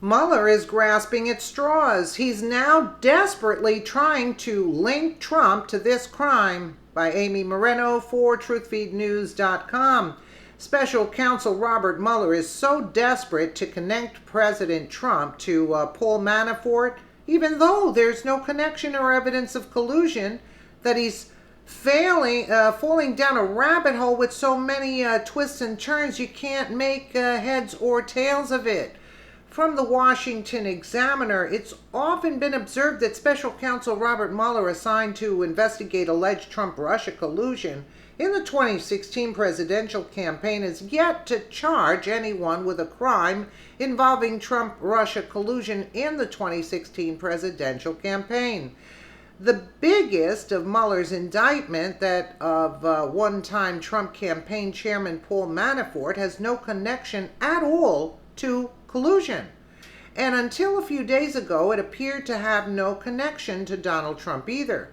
Mueller is grasping at straws. He's now desperately trying to link Trump to this crime. By Amy Moreno for TruthFeedNews.com. Special counsel Robert Mueller is so desperate to connect President Trump to Paul Manafort, even though there's no connection or evidence of collusion, that he's falling down a rabbit hole with so many twists and turns you can't make heads or tails of it. From the Washington Examiner, it's often been observed that Special Counsel Robert Mueller, assigned to investigate alleged Trump-Russia collusion in the 2016 presidential campaign, is yet to charge anyone with a crime involving Trump-Russia collusion in the 2016 presidential campaign. The biggest of Mueller's indictment, that of one-time Trump campaign chairman Paul Manafort, has no connection at all to collusion. And until a few days ago, it appeared to have no connection to Donald Trump either.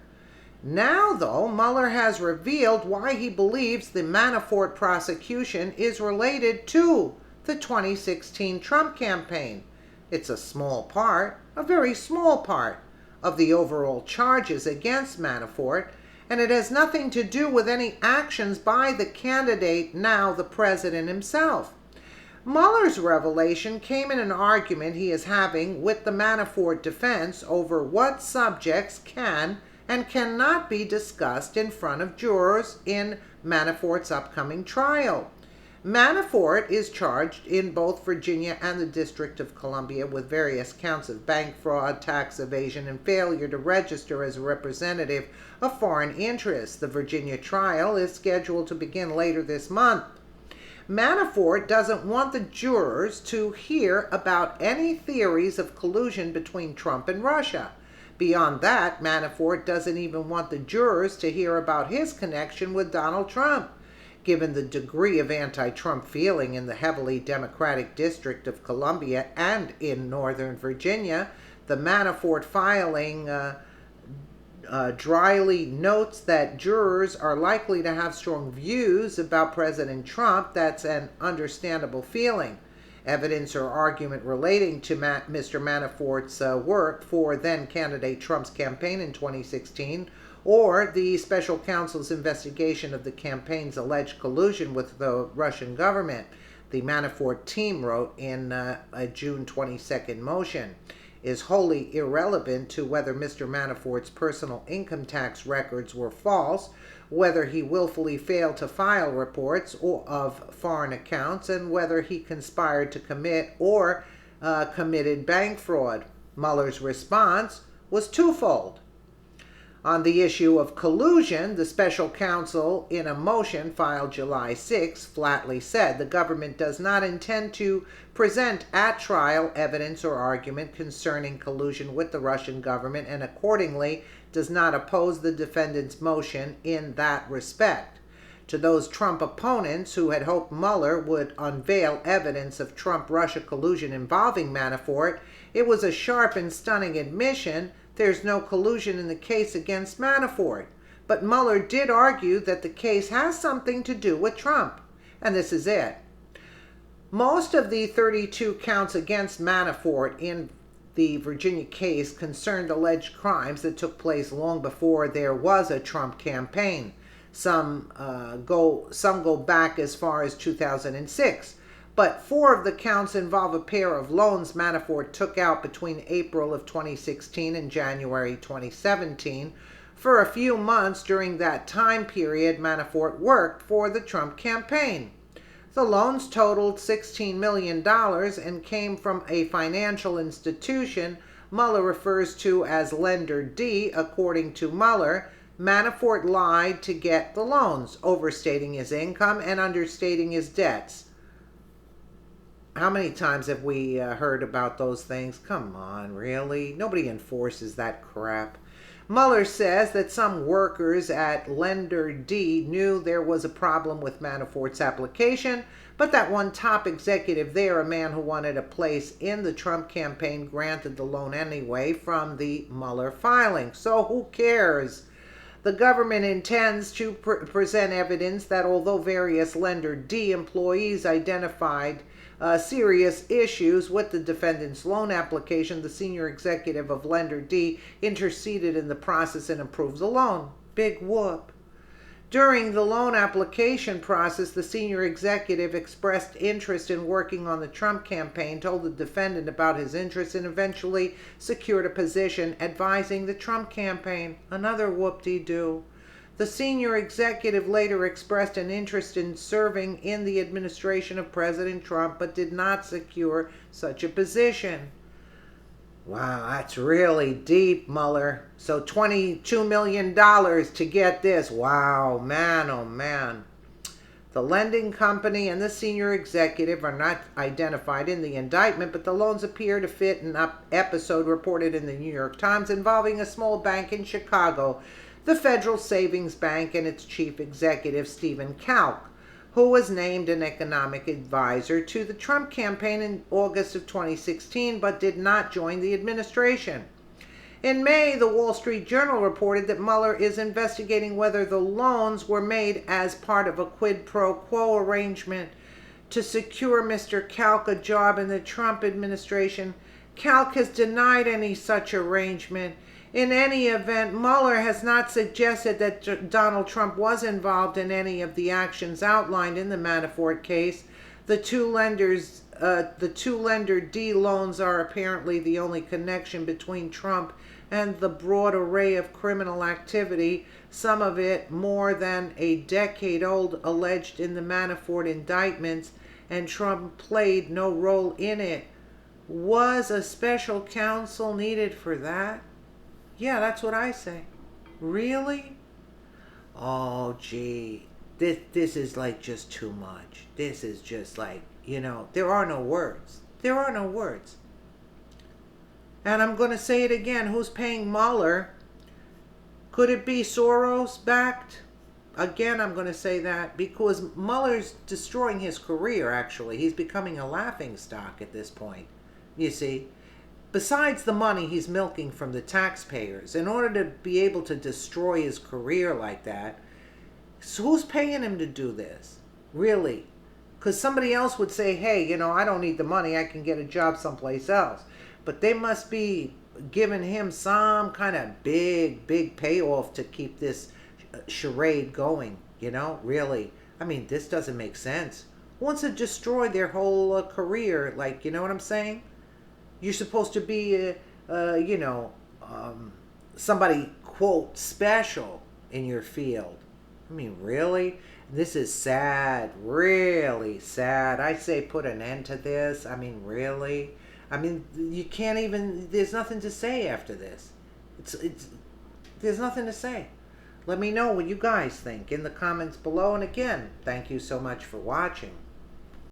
Now, though, Mueller has revealed why he believes the Manafort prosecution is related to the 2016 Trump campaign. It's a small part, a very small part, of the overall charges against Manafort, and it has nothing to do with any actions by the candidate, now the president himself. Mueller's revelation came in an argument he is having with the Manafort defense over what subjects can and cannot be discussed in front of jurors in Manafort's upcoming trial. Manafort is charged in both Virginia and the District of Columbia with various counts of bank fraud, tax evasion, and failure to register as a representative of foreign interests. The Virginia trial is scheduled to begin later this month. Manafort doesn't want the jurors to hear about any theories of collusion between Trump and Russia. Beyond that, Manafort doesn't even want the jurors to hear about his connection with Donald Trump. Given the degree of anti-Trump feeling in the heavily Democratic District of Columbia and in Northern Virginia, the Manafort filing dryly notes that jurors are likely to have strong views about President Trump. That's an understandable feeling. Evidence or argument relating to Mr. Manafort's work for then-candidate Trump's campaign in 2016, or the special counsel's investigation of the campaign's alleged collusion with the Russian government, the Manafort team wrote in a June 22nd motion, is wholly irrelevant to whether Mr. Manafort's personal income tax records were false, whether he willfully failed to file reports of foreign accounts, and whether he conspired to commit or committed bank fraud. Mueller's response was twofold. On the issue of collusion, the special counsel, in a motion filed July 6, flatly said the government does not intend to present at trial evidence or argument concerning collusion with the Russian government, and accordingly does not oppose the defendant's motion in that respect. To those Trump opponents who had hoped Mueller would unveil evidence of Trump-Russia collusion involving Manafort, it was a sharp and stunning admission. There's no collusion in the case against Manafort. But Mueller did argue that the case has something to do with Trump. And this is it. Most of the 32 counts against Manafort in the Virginia case concerned alleged crimes that took place long before there was a Trump campaign. Some go back as far as 2006. But 4 of the counts involve a pair of loans Manafort took out between April of 2016 and January 2017. For a few months during that time period, Manafort worked for the Trump campaign. The loans totaled $16 million and came from a financial institution Mueller refers to as Lender D. According to Mueller, Manafort lied to get the loans, overstating his income and understating his debts. How many times have we heard about those things? Come on, really? Nobody enforces that crap. Mueller says that some workers at Lender D knew there was a problem with Manafort's application, but that one top executive there, a man who wanted a place in the Trump campaign, granted the loan anyway from the Mueller filing. So who cares? The government intends to present evidence that although various Lender D employees identified serious issues with the defendant's loan application, the senior executive of Lender D interceded in the process and approved the loan. Big whoop. During the loan application process, the senior executive expressed interest in working on the Trump campaign, told the defendant about his interest, and eventually secured a position advising the Trump campaign. Another whoop-de-doo. The senior executive later expressed an interest in serving in the administration of President Trump, but did not secure such a position. Wow, that's really deep, Mueller. So $22 million to get this. Wow, man, oh man. The lending company and the senior executive are not identified in the indictment, but the loans appear to fit an episode reported in the New York Times involving a small bank in Chicago, the Federal Savings Bank, and its chief executive, Stephen Kalk, who was named an economic advisor to the Trump campaign in August of 2016, but did not join the administration. In May, the Wall Street Journal reported that Mueller is investigating whether the loans were made as part of a quid pro quo arrangement to secure Mr. Kalk a job in the Trump administration. Kalk has denied any such arrangement. In any event, Mueller has not suggested that Donald Trump was involved in any of the actions outlined in the Manafort case. The two lender D loans are apparently the only connection between Trump and the broad array of criminal activity, some of it more than a decade old, alleged in the Manafort indictments, and Trump played no role in it. Was a special counsel needed for that? Yeah, that's what I say. Really? Oh, gee. This is like just too much. This is just like, there are no words. There are no words. And I'm going to say it again. Who's paying Mueller? Could it be Soros backed? Again, I'm going to say that because Mueller's destroying his career, actually. He's becoming a laughingstock at this point. You see? Besides the money he's milking from the taxpayers, in order to be able to destroy his career like that, so who's paying him to do this? Really? Because somebody else would say, hey, I don't need the money. I can get a job someplace else. But they must be giving him some kind of big payoff to keep this charade going, really. I mean, this doesn't make sense. Who wants to destroy their whole career? Like, you know what I'm saying? You're supposed to be, somebody, quote, special in your field. I mean, really? This is sad, really sad. I say put an end to this. I mean, really? I mean, you can't even, there's nothing to say after this. There's nothing to say. Let me know what you guys think in the comments below. And again, thank you so much for watching.